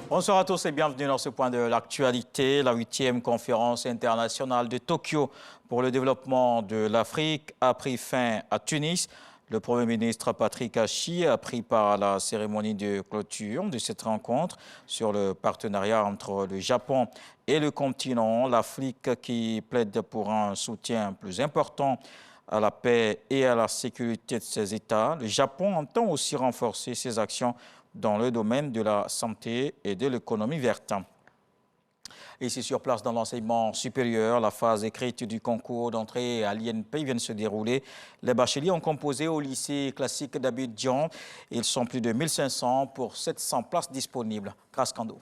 Bonsoir à tous et bienvenue dans ce point de l'actualité. La 8e conférence internationale de Tokyo pour le développement de l'Afrique a pris fin à Tunis. Le Premier ministre Patrick Achi a pris part à la cérémonie de clôture de cette rencontre sur le partenariat entre le Japon et le continent, l'Afrique qui plaide pour un soutien plus important à la paix et à la sécurité de ses États. Le Japon entend aussi renforcer ses actions dans le domaine de la santé et de l'économie verte. Ici sur place dans l'enseignement supérieur, la phase écrite du concours d'entrée à l'INP vient de se dérouler. Les bacheliers ont composé au lycée classique d'Abidjan. Ils sont plus de 1500 pour 700 places disponibles. Kraskando.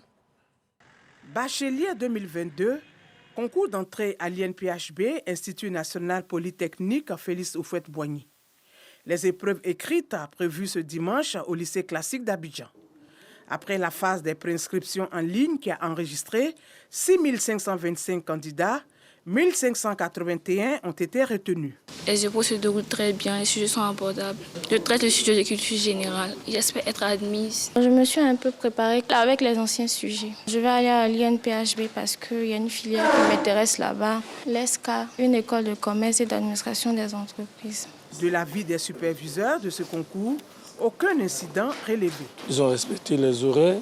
Bachelier 2022, concours d'entrée à l'INPHB, Institut national polytechnique Félix Houphouët-Boigny. Les épreuves écrites prévues ce dimanche au lycée classique d'Abidjan. Après la phase des préinscriptions en ligne qui a enregistré 6 525 candidats, 1 581 ont été retenus. Les épreuves se déroulent très bien, les sujets sont abordables. Je traite le sujet de culture générale. J'espère être admise. Je me suis un peu préparée avec les anciens sujets. Je vais aller à l'INPHB parce qu'il y a une filière qui m'intéresse là-bas. L'ESCA, une école de commerce et d'administration des entreprises. De l'avis des superviseurs de ce concours, aucun incident relevé. Ils ont respecté les horaires,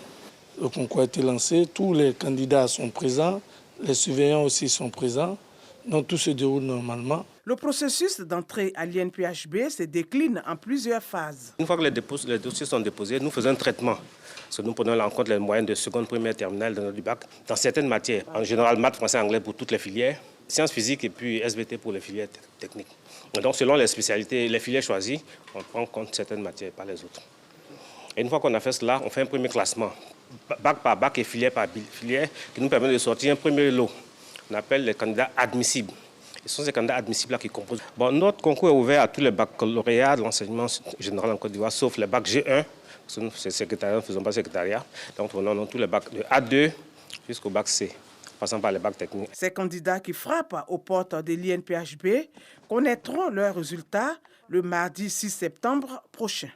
le concours a été lancé, tous les candidats sont présents, les surveillants aussi sont présents, donc tout se déroule normalement. Le processus d'entrée à l'INPHB se décline en plusieurs phases. Une fois que les dossiers sont déposés, nous faisons un traitement. Parce que nous prenons en compte les moyennes de seconde, première, terminale dans notre bac. Dans certaines matières, en général maths, français, anglais pour toutes les filières, sciences physiques et puis SVT pour les filières techniques. Donc selon les spécialités, les filières choisies, on prend en compte certaines matières, pas les autres. Et une fois qu'on a fait cela, on fait un premier classement, bac par bac et filière par filière, qui nous permet de sortir un premier lot. On appelle les candidats admissibles. Ce sont ces candidats admissibles-là qui composent. Bon, notre concours est ouvert à tous les baccalauréats de l'enseignement général en Côte d'Ivoire, sauf les bacs G1, parce que nous, c'est secrétariat, nous ne faisons pas secrétariat. Donc, on a tous les bacs de A2 jusqu'au bac C, passant par les bacs techniques. Ces candidats qui frappent aux portes de l'INPHB connaîtront leurs résultats le mardi 6 septembre prochain.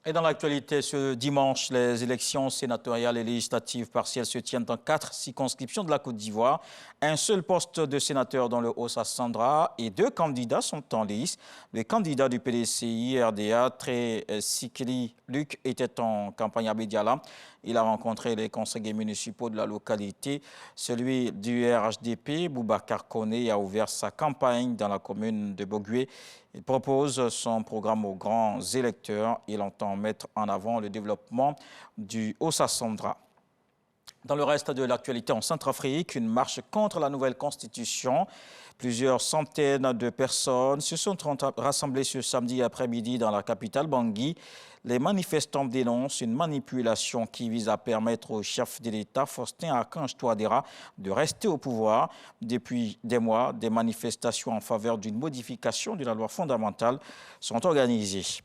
Et dans l'actualité, ce dimanche, les élections sénatoriales et législatives partielles se tiennent dans 4 circonscriptions de la Côte d'Ivoire. Un seul poste de sénateur dans le Haut-Sassandra et 2 candidats sont en lice. Le candidat du PDCI RDA, Tré Sikili Luc, était en campagne à Bédiala. Il a rencontré les conseillers municipaux de la localité. Celui du RHDP, Boubacar Koné, a ouvert sa campagne dans la commune de Bogué. Il propose son programme aux grands électeurs. Il entend mettre en avant le développement du Haut-Sassandra. Dans le reste de l'actualité en Centrafrique, une marche contre la nouvelle constitution. Plusieurs centaines de personnes se sont rassemblées ce samedi après-midi dans la capitale Bangui. Les manifestants dénoncent une manipulation qui vise à permettre au chef de l'État, Faustin Archange Touadéra, de rester au pouvoir. Depuis des mois, des manifestations en faveur d'une modification de la loi fondamentale sont organisées.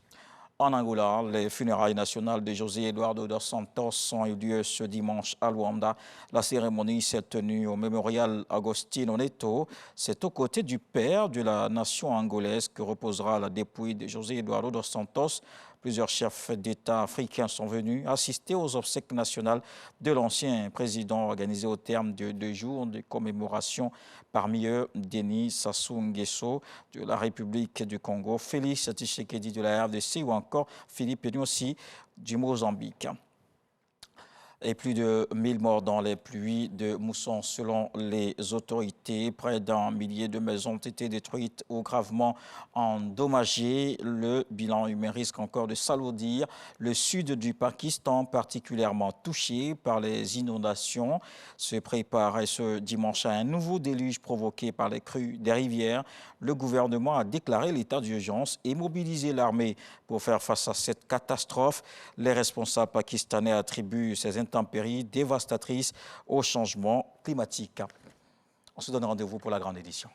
En Angola, les funérailles nationales de José Eduardo dos Santos ont eu lieu ce dimanche à Luanda. La cérémonie s'est tenue au mémorial Agostinho Neto. C'est aux côtés du père de la nation angolaise que reposera la dépouille de José Eduardo dos Santos. Plusieurs chefs d'État africains sont venus assister aux obsèques nationales de l'ancien président organisé au terme de 2 jours de commémoration. Parmi eux, Denis Sassou Nguesso de la République du Congo, Félix Tshisekedi de la RDC ou encore Philippe Nyusi du Mozambique. Et plus de 1000 morts dans les pluies de mousson selon les autorités. Près d'un millier de maisons ont été détruites ou gravement endommagées. Le bilan humain risque encore de s'alourdir. Le sud du Pakistan, particulièrement touché par les inondations, se prépare ce dimanche à un nouveau déluge provoqué par les crues des rivières. Le gouvernement a déclaré l'état d'urgence et mobilisé l'armée pour faire face à cette catastrophe. Les responsables pakistanais attribuent ces intempéries dévastatrices au changement climatique. On se donne rendez-vous pour la grande édition.